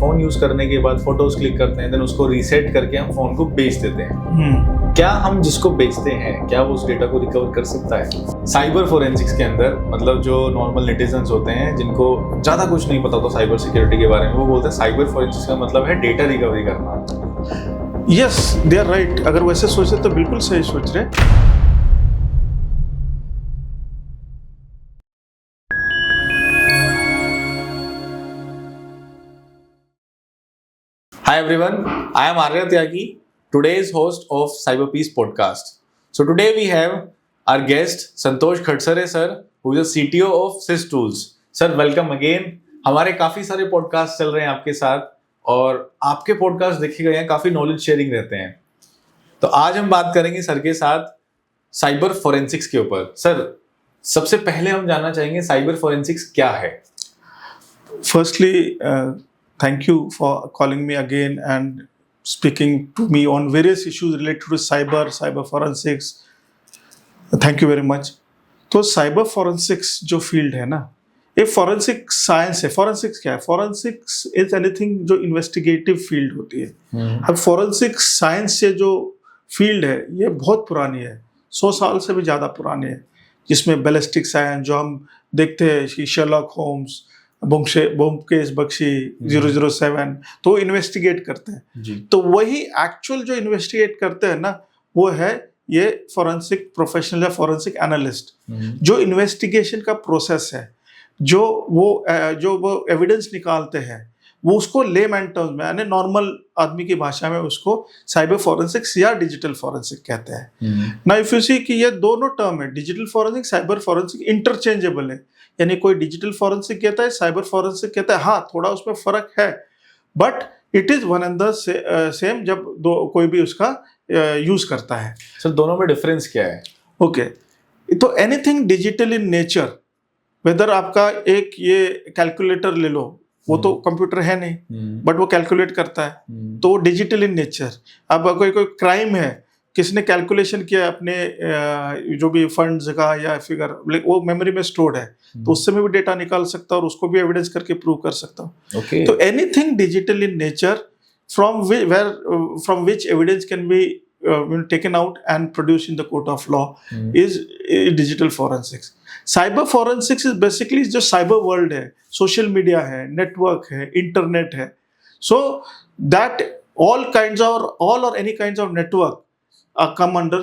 Phone use करने के बाद फोटोज क्लिक करते हैं, देन उसको रीसेट करके हम फोन को बेच देते हैं। क्या हम जिसको बेचते हैं क्या वो उस डेटा को रिकवर कर सकता है? साइबर फोरेंसिक्स के अंदर मतलब जो नॉर्मल नेटिजन्स होते हैं जिनको ज्यादा कुछ नहीं पता होता साइबर सिक्योरिटी के बारे में, वो बोलते हैं साइबर फोरेंसिक्स का मतलब है डेटा रिकवरी करना। Yes, they are right. अगर वैसे सोचे तो बिल्कुल सही सोच रहे। Hi everyone, I am Arya Tyagi, today's host of Cyber Peace podcast. So today we have our guest Santosh Khadsare sir, who is a CTO of Sys Tools. Sir, welcome again. हमारे काफी सारे podcast चल रहे हैं आपके साथ और आपके पॉडकास्ट देखे गए हैं, काफी नॉलेज शेयरिंग रहते हैं। तो आज हम बात करेंगे सर के साथ साइबर फोरेंसिक्स के ऊपर। सर, सबसे पहले हम जानना चाहेंगे साइबर फोरेंसिक्स क्या है? Firstly, thank you for calling me again and speaking to me on various issues related to cyber forensics. Thank you very much. तो साइबर फोरेंसिक्स जो फील्ड है ना, ये फोरेंसिक साइंस है। फोरेंसिक्स क्या है? फोरेंसिक्स इज एनीथिंग जो investigative field होती है। अब फोरेंसिक साइंस से जो फील्ड है ये बहुत पुरानी है, 100 साल से भी ज़्यादा पुरानी है, जिसमें बैलिस्टिक साइंस जो हम देखते हैं कि शर्लॉक होम्स, ब्योमकेश बख्शी, 007, तो इन्वेस्टिगेट करते हैं। तो वही एक्चुअल जो इन्वेस्टिगेट करते हैं ना, वो है ये फोरेंसिक प्रोफेशनल या फोरेंसिक एनालिस्ट। जो इन्वेस्टिगेशन का प्रोसेस है, जो वो एविडेंस निकालते हैं, वो उसको लेमैन टर्म्स में यानी नॉर्मल आदमी की भाषा में उसको साइबर फोरेंसिक्स या डिजिटल फोरेंसिक कहते हैं। ना इफ यू सी कि ये दोनों टर्म है, digital forensic, cyber forensic, interchangeable है। यानी कोई डिजिटल फोरेंसिक कहता है, साइबर फोरेंसिक कहता है। हाँ, थोड़ा उसमें फर्क है, but it is one and the same जब कोई भी उसका यूज करता है। सर, दोनों में डिफरेंस क्या है? ओके, तो anything digital in nature, whether आपका एक ये कैलकुलेटर ले लो, वो तो कंप्यूटर है नहीं, बट वो कैलकुलेट करता है, तो वो डिजिटल इन नेचर। अब कोई क्राइम है, किसने कैलकुलेशन किया अपने जो भी फंड्स का या फिगर, वो मेमोरी में स्टोर्ड है, तो उससे मैं भी डेटा निकाल सकता हूँ और उसको भी एविडेंस करके प्रूव कर सकता हूँ। तो anything digital in nature from which evidence can be taken out and produced in the court of law is digital forensics. Cyber forensics is basically जो cyber world है, social media है, network है, internet है, so that all or any kinds of network come under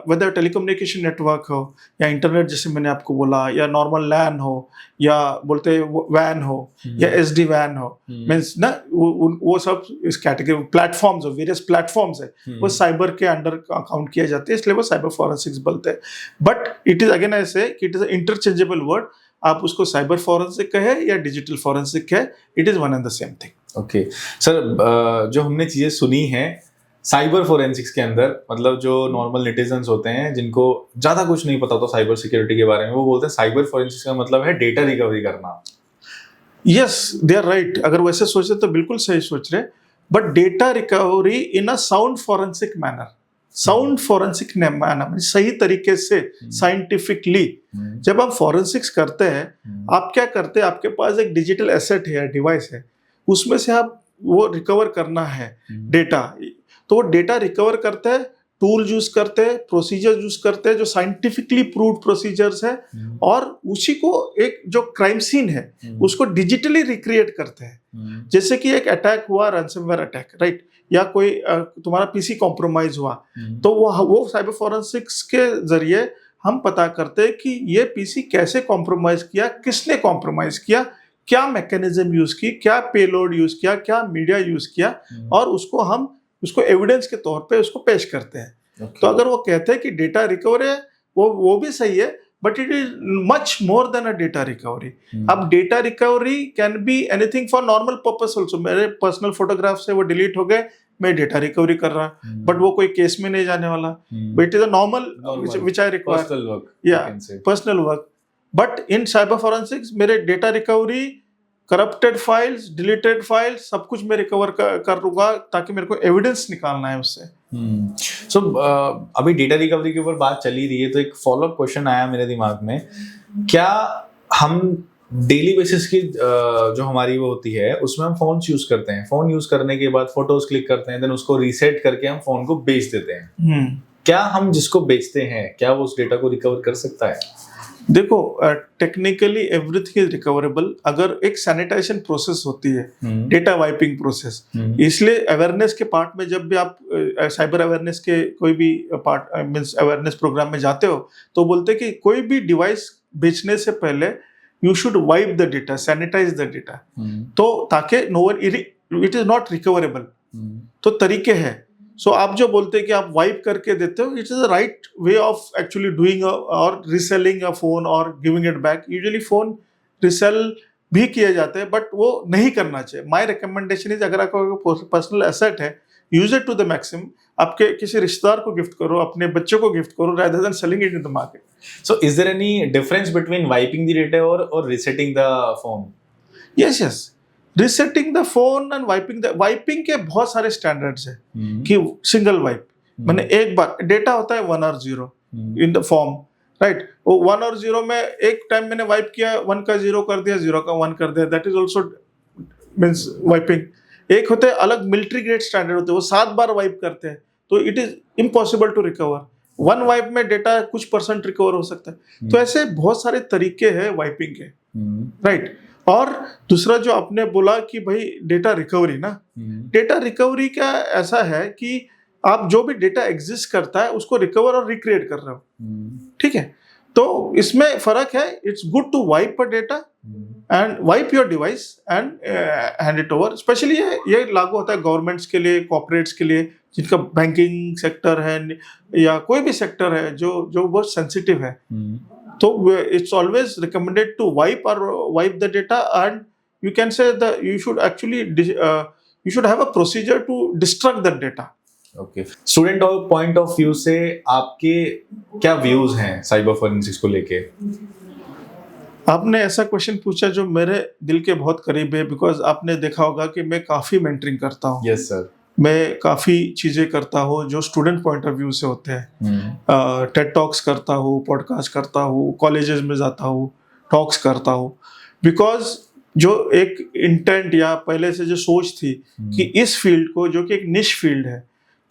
whether telecommunication network हो या internet जैसे मैंने आपको बोला, या नॉर्मल लैन हो, या बोलते वैन हो, या SD वैन हो, मीन्स ना वो सब इस कैटेगरी प्लेटफॉर्म्स, वेरियस प्लेटफॉर्म्स है, वो साइबर के अंडर काउंट किए जाते हैं, इसलिए वो साइबर फोरेंसिक्स बोलते हैं। बट इट इज अगेन ऐसे कि इट इज इंटरचेंजेबल वर्ड, आप उसको साइबर फोरेंसिक कहे या डिजिटल फोरेंसिक कहे, it is one and the same thing. Okay sir, जो हमने चीजें सुनी हैं साइबर फोरेंसिक्स के अंदर, मतलब जो नॉर्मल नेटिजन्स होते हैं जिनको ज्यादा कुछ नहीं पता होता साइबर सिक्योरिटी के बारे में, वो बोलते हैं साइबर फोरेंसिक्स का मतलब है डेटा रिकवरी करना। Yes, they are right. अगर वैसे सोचे तो बिल्कुल सही सोच रहे, but data recovery in a sound forensic manner, sound forensic manner, सही तरीके से साइंटिफिकली। जब आप फोरेंसिक्स करते हैं, आप क्या करते हैं, आपके पास एक डिजिटल एसेट है, डिवाइस है, उसमें से आप वो रिकवर करना है डेटा, तो वो डेटा रिकवर करते हैं, टूल यूज करते हैं, प्रोसीजर यूज करते हैं जो साइंटिफिकली प्रूव्ड प्रोसीजर्स है, और उसी को एक जो क्राइम सीन है उसको डिजिटली रिक्रिएट करते हैं। जैसे कि एक अटैक हुआ, रैंसमवेयर अटैक, राइट, या कोई तुम्हारा पीसी कॉम्प्रोमाइज हुआ, तो वो साइबर फोरेंसिक्स के जरिए हम पता करते हैं कि ये पीसी कैसे कॉम्प्रोमाइज किया, किसने कॉम्प्रोमाइज किया, क्या मैकेनिज्म यूज की, क्या पेलोड यूज किया, क्या मीडिया यूज किया, और उसको एविडेंस के तौर पे उसको पेश करते हैं। तो अगर वो कहते हैं कि डेटा रिकवरी है, वो भी सही है, but it is much more than a data recovery. अब data recovery can be anything for normal purpose also. मेरे पर्सनल फोटोग्राफ्स है, वो डिलीट हो गए, मैं डेटा रिकवरी कर रहा, बट वो कोई केस में नहीं जाने वाला, but it is a normal which I require, personal work. But in cyber forensics मेरे data recovery, corrupted files, deleted files, सब कुछ मैं रिकवर कर लूंगा, ताकि मेरे को एविडेंस निकालना है उससे। सो अभी डेटा रिकवरी के ऊपर बात चली रही है, तो एक फॉलोअप क्वेश्चन आया मेरे दिमाग में, क्या हम डेली बेसिस की जो हमारी वो होती है उसमें हम फोन यूज करते हैं, फोन यूज करने के बाद फोटोज क्लिक करते हैं, देन उसको रीसेट करके हम फोन को बेच देते हैं। क्या हम जिसको बेचते हैं क्या वो उस डेटा को रिकवर कर सकता है? देखो, टेक्निकली एवरीथिंग इज रिकवरेबल अगर एक सैनिटाइजेशन प्रोसेस होती है, डेटा वाइपिंग प्रोसेस। इसलिए अवेयरनेस के पार्ट में जब भी आप साइबर अवेयरनेस के कोई भी पार्ट मींस अवेयरनेस प्रोग्राम में जाते हो तो बोलते हैं कि कोई भी डिवाइस बेचने से पहले you should wipe the data, sanitize the data, तो ताकि no one it is not recoverable. तो तरीके हैं। सो आप जो बोलते हैं कि आप वाइप करके देते हो, it is the right way of actually doing और रिसेलिंग अ फोन और giving it back. Usually phone resale भी किए जाते हैं बट वो नहीं करना चाहिए। माय रिकमेंडेशन इज अगर आपका पर्सनल एसेट है, use it to the maximum. आपके किसी रिश्तेदार को गिफ्ट करो, अपने बच्चों को गिफ्ट करो, rather than selling it in the market. So is there any difference between wiping the data or resetting the phone? Yes. Resetting the phone and wiping के बहुत सारे स्टैंडर्ड्स है कि सिंगल वाइप मैंने एक बार डेटा होता है 1 और 0 इन द फॉर्म, राइट। वो 1 और 0 में एक टाइम मैंने वाइप किया, 1 का 0 कर दिया, 0 का 1 कर दिया, that is also means wiping. एक होते हैं अलग मिलिट्री ग्रेड स्टैंडर्ड होते हैं, वो 7 बार वाइप करते हैं, तो it is impossible to recover. 1 wipe में डेटा कुछ % रिकवर हो सकता है। तो ऐसे बहुत सारे तरीके हैं वाइपिंग के, राइट। और दूसरा जो आपने बोला कि भाई डेटा रिकवरी ना, डेटा रिकवरी का ऐसा है कि आप जो भी डेटा एग्जिस्ट करता है उसको रिकवर और रिक्रिएट कर रहे हो, ठीक है। तो इसमें फर्क है। It's good to wipe a data and wipe your device and hand it over. Especially ये लागू होता है गवर्नमेंट्स के लिए, कॉर्पोरेट्स के लिए, जिनका बैंकिंग सेक्टर है या कोई भी सेक्टर है जो बहुत सेंसिटिव है। तो it's always recommended to wipe the data, and you can say that you should actually you should have a procedure to destruct the data. Okay. Student point of view से आपके क्या views हैं cyber forensics को लेके? आपने ऐसा question पूछा जो मेरे दिल के बहुत करीब है, बिकॉज आपने देखा होगा कि मैं काफी मेंटरिंग करता हूँ। Yes sir. मैं काफ़ी चीज़ें करता हूँ जो स्टूडेंट पॉइंट ऑफ व्यू से होते हैं। टेड टॉक्स करता हूँ, पॉडकास्ट करता हूँ, कॉलेजेस में जाता हूँ, टॉक्स करता हूँ, बिकॉज जो एक इंटेंट या पहले से जो सोच थी कि इस फील्ड को, जो कि एक निश फील्ड है,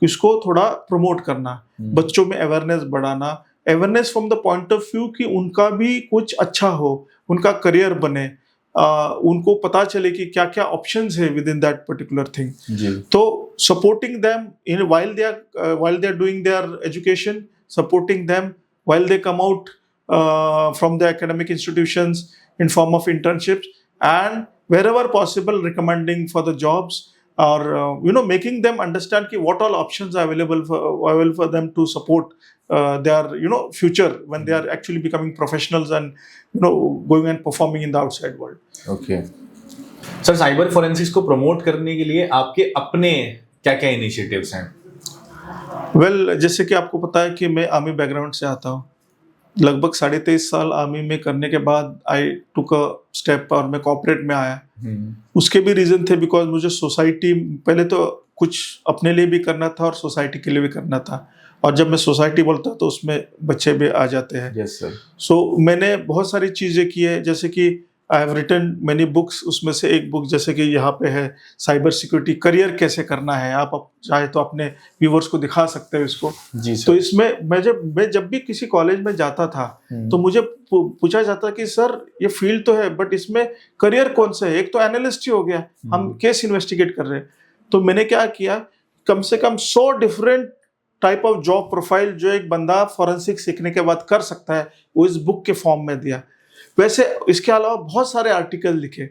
इसको थोड़ा प्रमोट करना, बच्चों में अवेयरनेस बढ़ाना, awareness from the point of view कि उनका भी कुछ अच्छा हो, उनका करियर बने, उनको पता चले कि क्या क्या ऑप्शंस है within that particular thing. तो supporting them in while they are doing their education, supporting them while they come out from the academic institutions in form of internships, and wherever possible recommending for the jobs, or making them understand ki what all options are available for them to support their future when they are actually becoming professionals and going and performing in the outside world. Okay. Sir, cyber forensics को promote करने के लिए आपके अपने क्या क्या initiatives हैं? Well, जैसे कि आपको पता है कि मैं आर्मी बैकग्राउंड से आता हूँ। लगभग 23.5 साल आर्मी में करने के बाद आई टुक अ स्टेप और मैं कॉर्पोरेट में आया। उसके भी रीजन थे, बिकॉज मुझे सोसाइटी, पहले तो कुछ अपने लिए भी करना था और सोसाइटी के लिए भी करना था, और जब मैं सोसाइटी बोलता तो उसमें बच्चे भी आ जाते हैं। Yes sir. सो मैंने बहुत सारी चीज़ें की है, जैसे कि I have written many books. उसमें से एक बुक जैसे कि यहाँ पे है, साइबर सिक्योरिटी करियर कैसे करना है। आप चाहे तो अपने व्यूवर्स को दिखा सकते हो इसको। जी सर। तो इसमें मैं जब भी किसी कॉलेज में जाता था तो मुझे पूछा जाता कि सर ये फील्ड तो है बट इसमें करियर कौन सा है। एक तो एनालिस्ट ही हो गया, हम केस इन्वेस्टिगेट कर रहे हैं। तो मैंने क्या किया, कम से कम 100 different type of job profile जो एक बंदा फॉरेंसिक सीखने के बाद कर सकता है, वो इस बुक के फॉर्म में दिया। वैसे इसके अलावा बहुत सारे आर्टिकल लिखे,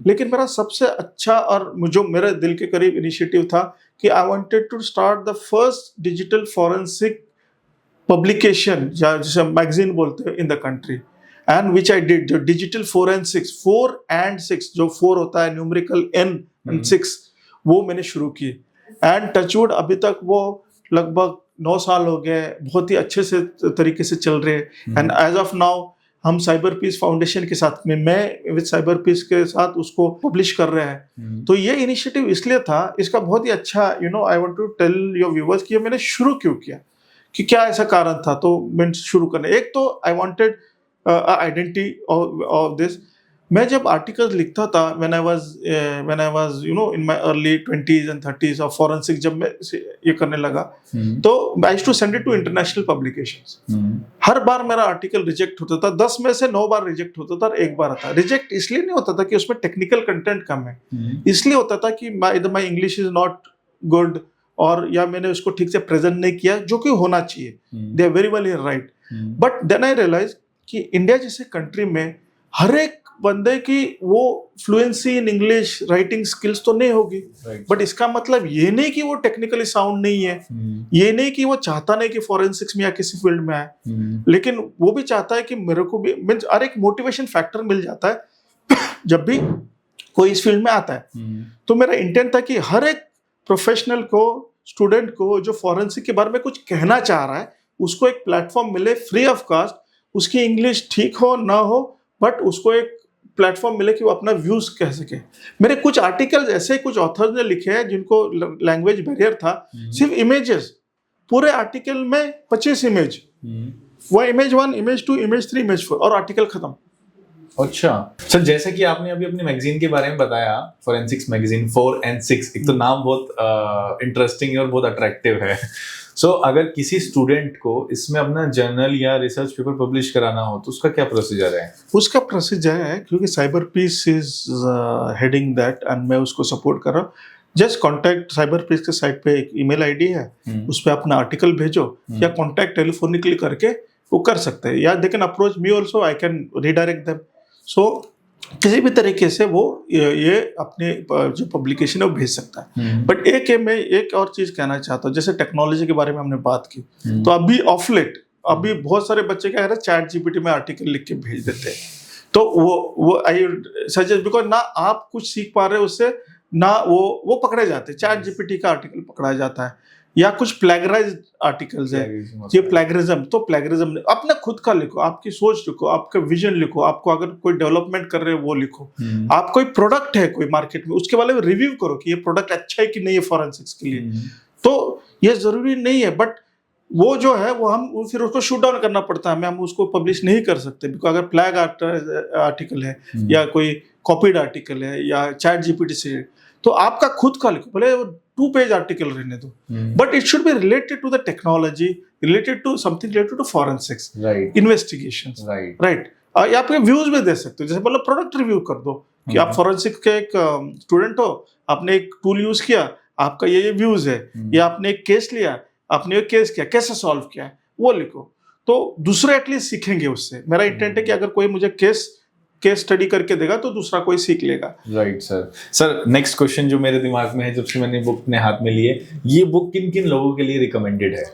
लेकिन मेरा सबसे अच्छा और जो मेरे दिल के करीब इनिशिएटिव था कि I wanted to start the first digital forensic publication, या जिसे मैगजीन बोलते हैं, in the country, and which I did. जो डिजिटल फोरेंसिक्स 4 and 6, जो 4 होता है न्यूमेरिकल N and 6, वो मैंने शुरू की। एंड टचवुड अभी तक वो लगभग 9 साल हो गए, बहुत ही अच्छे से तरीके से चल रहे हैं। एंड एज ऑफ नाउ हम साइबर पीस फाउंडेशन के साथ में, मैं विद साइबर पीस के साथ उसको पब्लिश कर रहे हैं। तो ये इनिशिएटिव इसलिए था, इसका बहुत ही अच्छा I want to tell your viewers कि मैंने शुरू क्यों किया, कि क्या ऐसा कारण था। तो मैं शुरू करने, एक तो I wanted identity of this, मैं जब आर्टिकल्स लिखता था when I was you know in my early 20s and 30s और फॉरेंसिक जब मैं ये करने लगा, तो I used to send it to international publications. हर बार मेरा आर्टिकल रिजेक्ट होता था, 10 में से 9 बार रिजेक्ट होता था और एक बार आता। रिजेक्ट इसलिए नहीं होता था कि उसमें टेक्निकल कंटेंट कम है, इसलिए होता था कि my English is not good, और या मैंने उसको ठीक से प्रेजेंट नहीं किया, जो कि होना चाहिए। They are very well right. But then I realise कि इंडिया जैसे कंट्री में हर एक बंदे की वो fluency in English writing skills तो नहीं होगी, बट इसका मतलब ये नहीं कि वो टेक्निकली साउंड नहीं है, ये नहीं कि वो चाहता नहीं कि फॉरेंसिक्स में या किसी फील्ड में आए, लेकिन वो भी चाहता है कि मेरे को भी मीन्स और एक मोटिवेशन फैक्टर मिल जाता है जब भी कोई इस फील्ड में आता है। तो मेरा इंटेंट था कि हर एक प्रोफेशनल को, स्टूडेंट को जो फॉरेंसिक के बारे में कुछ कहना चाह रहा है, उसको एक प्लेटफॉर्म मिले फ्री ऑफ कॉस्ट। उसकी इंग्लिश ठीक हो ना हो, बट उसको एक प्लेटफॉर्म मिले कि वो अपना व्यूज कह सके। मेरे कुछ आर्टिकल्स ऐसे कुछ ऑथर्स ने लिखे हैं जिनको लैंग्वेज बैरियर था, सिर्फ इमेजेस, पूरे आर्टिकल में 25 इमेज, वो इमेज 1, इमेज 2, इमेज 3, इमेज 4 और आर्टिकल खत्म। अच्छा सर, जैसे कि आपने अभी अपनी मैगजीन के बारे में बताया, फोरेंसिक्स मैगजीन 4 and 6, एक तो नाम बहुत इंटरेस्टिंग है और बहुत अट्रैक्टिव है। सो अगर किसी स्टूडेंट को इसमें अपना जर्नल या रिसर्च पेपर पब्लिश कराना हो तो उसका क्या प्रोसीजर है? उसका प्रोसीजर है, क्योंकि Cyber Peace is heading that एंड मैं उसको सपोर्ट कर रहा हूँ। जस्ट कॉन्टैक्ट साइबर पीस के साइट पे एक ईमेल आईडी है, उस पर अपना आर्टिकल भेजो या कॉन्टैक्ट टेलीफोनिकली करके वो कर सकते हैं, या they can approach me also, I can redirect them. So किसी भी तरीके से वो ये अपने जो पब्लिकेशन है वो भेज सकता है। बट मैं एक और चीज कहना चाहता हूँ, जैसे टेक्नोलॉजी के बारे में हमने बात की, तो अभी ऑफ लेट अभी बहुत सारे बच्चे क्या कर रहे हैं, चैट जीपीटी में आर्टिकल लिख के भेज देते हैं। तो वो आई सजेस्ट, बिकॉज ना आप कुछ सीख पा रहे हो उससे, ना वो पकड़े जाते हैं। चैट जीपीटी का आर्टिकल पकड़ा जाता है, या कुछ प्लेगराइज्ड आर्टिकल्स है, ये प्लेगरिज्म। तो प्लेगरिज्म अपना खुद का लिखो, आपकी सोच लिखो, आपका विजन लिखो, आपको अगर कोई डेवलपमेंट कर रहे हो वो लिखो, आप कोई प्रोडक्ट है कोई मार्केट में, उसके बारे में रिव्यू करो कि ये प्रोडक्ट अच्छा है कि नहीं है फॉरेंसिक्स के लिए। तो ये जरूरी नहीं है, बट वो जो है वो हम फिर उसको शूट डाउन करना पड़ता है, हम उसको पब्लिश नहीं कर सकते, बिकॉज अगर प्लैग आर्टिकल है या कोई कॉपीड आर्टिकल है या चैट जीपीटी से, तो आपका खुद का लिखो, भले 2 पेज आर्टिकल रहने दो, but it should be related to the technology, related to something related to forensics, investigations, right. या आप व्यूज भी दे सकते हो, जैसे मतलब प्रोडक्ट रिव्यू कर दो कि आप फॉरेंसिक के एक स्टूडेंट हो, आपने एक टूल यूज किया, आपका ये व्यूज है, या आपने एक केस लिया, आपने एक केस किया, कैसे सॉल्व किया, वो लिखो, तो दूसरे एटलीस्ट सीखेंगे उससे। मेरा इंटेंट है कि अगर कोई मुझे केस स्टडी करके देगा तो दूसरा कोई सीख लेगा। राइट सर, नेक्स्ट क्वेश्चन जो मेरे दिमाग में है जब से मैंने बुक अपने हाथ में ली है, ये बुक किन किन लोगों के लिए रिकमेंडेड है?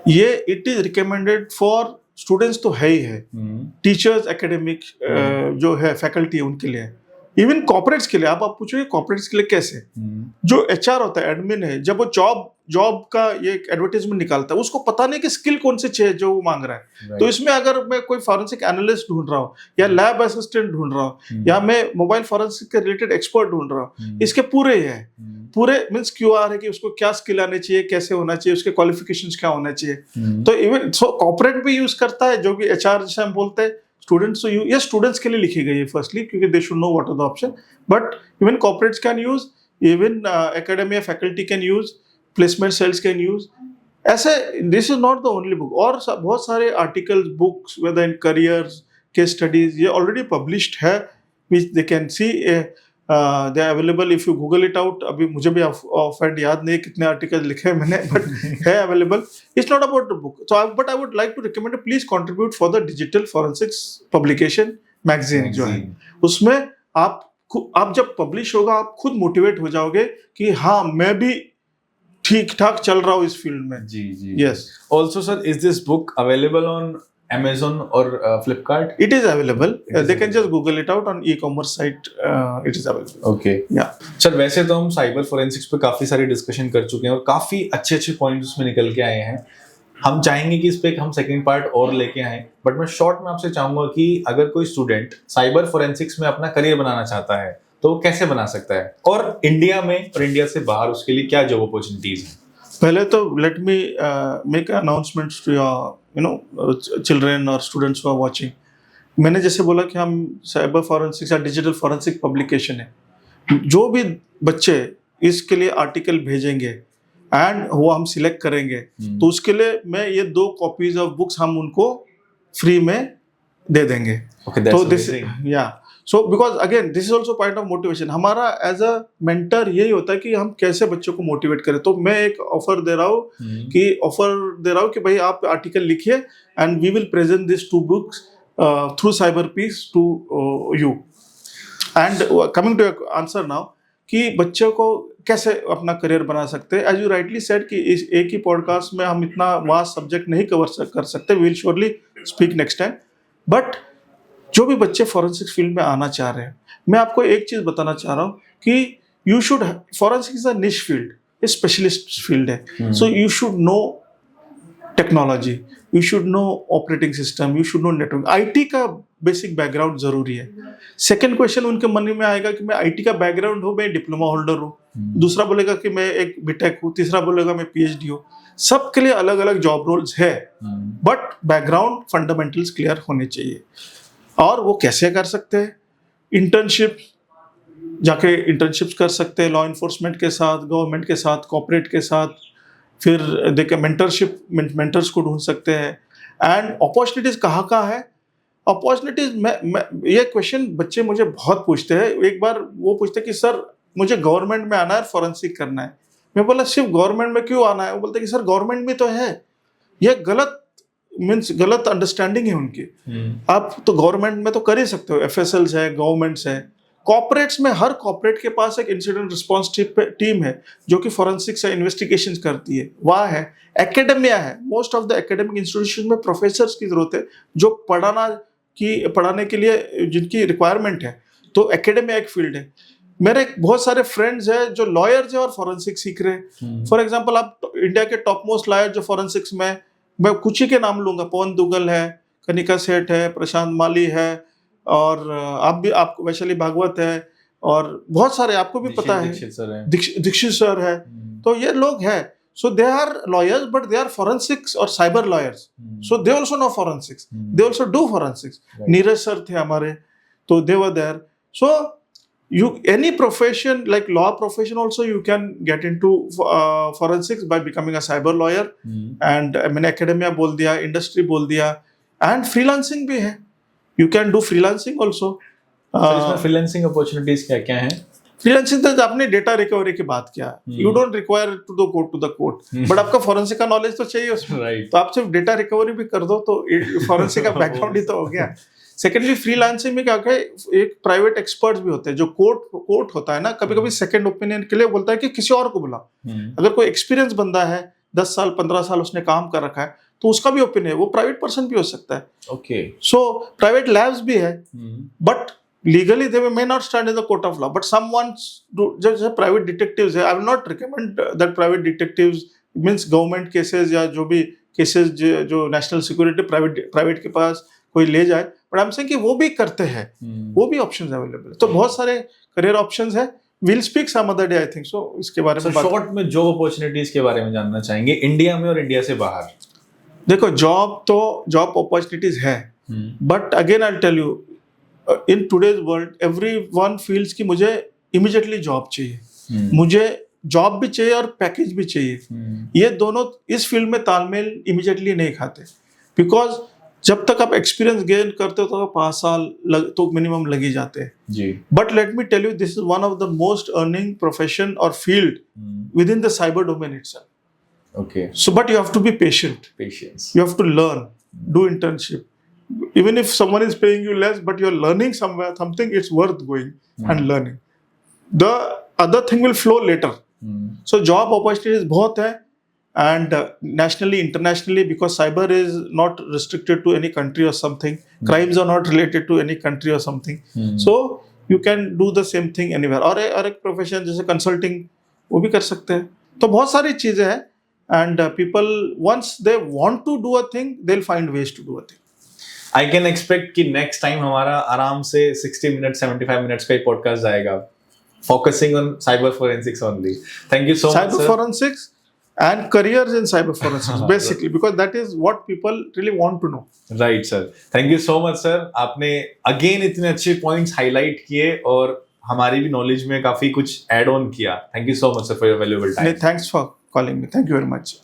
ये it is recommended for students तो है ही है, टीचर्स, एकेडमिक जो है फैकल्टी है उनके लिए, इवन कॉर्पोरेट्स के लिए। आप पूछोगे कॉर्पोरेट्स के लिए कैसे, जो एचआर होता है, एडमिन है, जब वो जॉब का ये एडवर्टाइजमेंट निकालता है, उसको पता नहीं कि स्किल कौन से चाहिए जो वो मांग रहा है। तो इसमें अगर मैं कोई फॉरेंसिक एनालिस्ट ढूंढ रहा हूँ, या लैब असिस्टेंट ढूंढ रहा हूँ, या मैं मोबाइल फॉरेंसिक के रिलेटेड एक्सपर्ट ढूंढ रहा हूँ, इसके पूरे है, पूरे मीन्स क्यूआर है कि उसको क्या स्किल आने चाहिए, कैसे होना चाहिए, उसके क्वालिफिकेशंस क्या होना चाहिए। तो इवन कॉर्पोरेट भी यूज करता है, जो कि एचआर जैसे हम बोलते हैं, स्टूडेंट्स तो ये स्टूडेंट्स के लिए लिखी गई है फर्स्टली, क्योंकि they should know what are the option, but even corporates can use, even academia faculty can use, placement cells can use. ऐसे this is not the only book, और बहुत सारे articles, books, whether in careers, case studies, ये already published है, which they can see, they are available if you Google it out. अभी मुझे भी ऑफहैंड याद नहीं कितने आर्टिकल्स लिखे हैं मैंने, बट है available. It's not about the book, so but I would like to recommend, please contribute for the digital forensics publication magazine जो है, उसमें आप जब पब्लिश होगा आप खुद मोटिवेट हो जाओगे कि हाँ मैं भी ठीक ठाक चल रहा हूँ इस फील्ड में। जी। Yes. Also sir, is this book available on Amazon or Flipkart? It is available. They can just Google it out on e-commerce site. It is available. Okay. Yeah. Sir, वैसे तो हम साइबर फोरेंसिक्स पे काफी सारी discussion कर चुके हैं और काफी अच्छे पॉइंट्स उसमें निकल के आए हैं। हम चाहेंगे कि इस पे हम सेकंड पार्ट और लेके आए, बट मैं शॉर्ट में आपसे चाहूंगा कि अगर कोई स्टूडेंट साइबर फोरेंसिक्स में अपना करियर बनाना चाहता है तो वो कैसे बना सकता है, और इंडिया में और इंडिया से बाहर उसके लिए क्या जॉब अपॉर्चुनिटीज हैं? पहले तो let me make announcements to your children और स्टूडेंट्स हु आर वाचिंग। मैंने जैसे बोला कि हम साइबर फॉरेंसिक्स या डिजिटल फॉरेंसिक पब्लिकेशन है, जो भी बच्चे इसके लिए आर्टिकल भेजेंगे एंड वो हम सिलेक्ट करेंगे, तो उसके लिए मैं ये 2 कॉपीज ऑफ बुक्स हम उनको फ्री में दे देंगे। Okay, that's तो दिस amazing. या so because again this is also point of motivation. हमारा एज अ मेंटर यही होता है कि हम कैसे बच्चों को मोटिवेट करें। तो मैं एक ऑफर दे रहा हूँ कि भाई आप आर्टिकल लिखिए and we will present this 2 books through Cyber Peace to you. And coming to answer now कि बच्चों को कैसे अपना करियर बना सकते हैं, एज यू राइटली सेड कि इस एक ही पॉडकास्ट में हम इतना वास्ट सब्जेक्ट नहीं कर सकते, we will surely speak next time. But जो भी बच्चे फॉरेंसिक्स फील्ड में आना चाह रहे हैं, मैं आपको एक चीज बताना चाह रहा हूँ कि you should, forensics is a निश फील्ड, ये स्पेशलिस्ट फील्ड है। So you should know technology, you should know operating system, you should know network. IT का बेसिक बैकग्राउंड जरूरी है। सेकंड क्वेश्चन उनके मन में आएगा कि मैं आईटी का बैकग्राउंड हूँ, मैं डिप्लोमा होल्डर हूँ, दूसरा बोलेगा कि मैं एक बीटेक हूँ, तीसरा बोलेगा मैं पीएचडी हूँ। सबके लिए अलग अलग जॉब रोल्स है, बट बैकग्राउंड फंडामेंटल्स क्लियर होने चाहिए। और वो कैसे कर सकते हैं? इंटर्नशिप, जाके इंटर्नशिप्स कर सकते हैं लॉ इन्फोर्समेंट के साथ, गवर्नमेंट के साथ, कॉर्पोरेट के साथ। फिर देखे मेंटर्स को ढूंढ सकते हैं। एंड अपॉर्चुनिटीज कहाँ है? अपॉर्चुनिटीज मैं ये क्वेश्चन बच्चे मुझे बहुत पूछते हैं। एक बार वो पूछते कि सर मुझे गवर्नमेंट में आना है, फॉरेंसिक करना है। मैं बोला सिर्फ गवर्नमेंट में क्यों आना है? वो बोलते कि सर गवर्नमेंट में तो है। ये गलत अंडरस्टैंडिंग है उनकी। आप तो गवर्नमेंट में तो कर ही सकते हो, एफएसएल्स है, गवर्नमेंट्स है। कॉर्पोरेट्स में हर कॉर्पोरेट के पास एक इंसिडेंट रिस्पांस टीम है जो कि फॉरेंसिक्स या इन्वेस्टिगेशन करती है। वहाँ है, एकेडमिया है। Most of the academic institution में प्रोफेसर्स की जरूरत है जो पढ़ाने के लिए जिनकी रिक्वायरमेंट है। तो एकेडमिया एक फील्ड है। मेरे बहुत सारे फ्रेंड्स हैं जो लॉयर्स हैं और फॉरेंसिक्स सीख रहे हैं। फॉर एग्जाम्पल आप इंडिया के टॉप मोस्ट लॉयर जो फॉरेंसिक्स में, मैं कुछ ही के नाम लूंगा, पवन दुग्गल है, कनिका सेठ है, प्रशांत माली है, और आप वैशाली भागवत है, और बहुत सारे आपको भी पता है, दीक्षित सर है। तो ये लोग हैं। So they are lawyers but they are forensics और cyber lawyers. So they also know forensics, they also do forensics. Neeraj sir थे हमारे, तो they were there. So any profession like law profession also you can get into forensics by becoming a cyber lawyer। and मैंने academia बोल दिया, industry बोल दिया, and freelancing भी है, you can do freelancing also। इसमें freelancing opportunities क्या हैं? फ्रीलांसिंग तो आपने डेटा रिकवरी की बात किया, you don't require to the court, but आपका फॉरेंसिक का नॉलेज तो चाहिए उसमें। तो आप सिर्फ डेटा रिकवरी भी कर दो तो फॉरेंसिक का बैकग्राउंड ही तो हो गया। सेकेंडली फ्रीलांसिंग में क्या है, एक प्राइवेट एक्सपर्ट्स भी होते हैं जो कोर्ट होता है ना, कभी कभी सेकंड ओपिनियन के लिए बोलता है कि किसी और को बुलाओ। अगर कोई एक्सपीरियंस बंदा है, 10 साल 15 साल उसने काम कर रखा है, तो उसका भी ओपिनियन है, वो प्राइवेट पर्सन भी हो सकता है। ओके, सो प्राइवेट लैब्स भी है, but legally they may not stand in the court of law, but someone just private detectives है। I will not recommend that private detectives means government cases या जो भी cases जो national security private के पास कोई ले जाए, but I'm saying कि वो भी करते हैं, वो भी options available है। तो बहुत सारे career options है। We'll speak some other day I think so इसके बारे में। शॉर्ट में जॉब अपॉर्चुनिटीज के बारे में जानना चाहेंगे इंडिया में और इंडिया से बाहर। देखो जॉब अपॉर्चुनिटीज है, but again I'll tell you in today's world everyone feels कि मुझे immediately जॉब चाहिए, मुझे जॉब भी चाहिए और पैकेज भी चाहिए। ये दोनों इस फील्ड में तालमेल इमीडिएटली नहीं खाते, बिकॉज जब तक आप एक्सपीरियंस गेन करते हो तो 5 साल तो मिनिमम लग ही जाते हैं जी। But let me tell you, this is one of the most earning profession और field within the cyber domain itself. Okay, so but you have to be patient, you have to learn, do internship. Even if someone is paying you less, but you're learning something, it's worth going and learning. The other thing will flow later. So job opportunities बहुत है, and nationally, internationally, because cyber is not restricted to any country or something. Crimes are not related to any country or something. So you can do the same thing anywhere. और एक profession जैसे consulting वो भी कर सकते हैं। तो बहुत सारी चीजें हैं, and people once they want to do a thing, they'll find ways to do a thing. I can expect कि next time हमारा आराम से 60 minutes 75 minutes का ही podcast जाएगा, focusing on cyber forensics only. Thank you so much, cyber forensics and careers in cyber forensics, basically, because that is what people really want to know. Right sir, thank you so much sir. आपने again इतने अच्छे points highlight किए और हमारी भी knowledge में काफी कुछ ऐड ऑन किया. Thank you so much sir for your valuable time. Thanks for calling me. Thank you very much.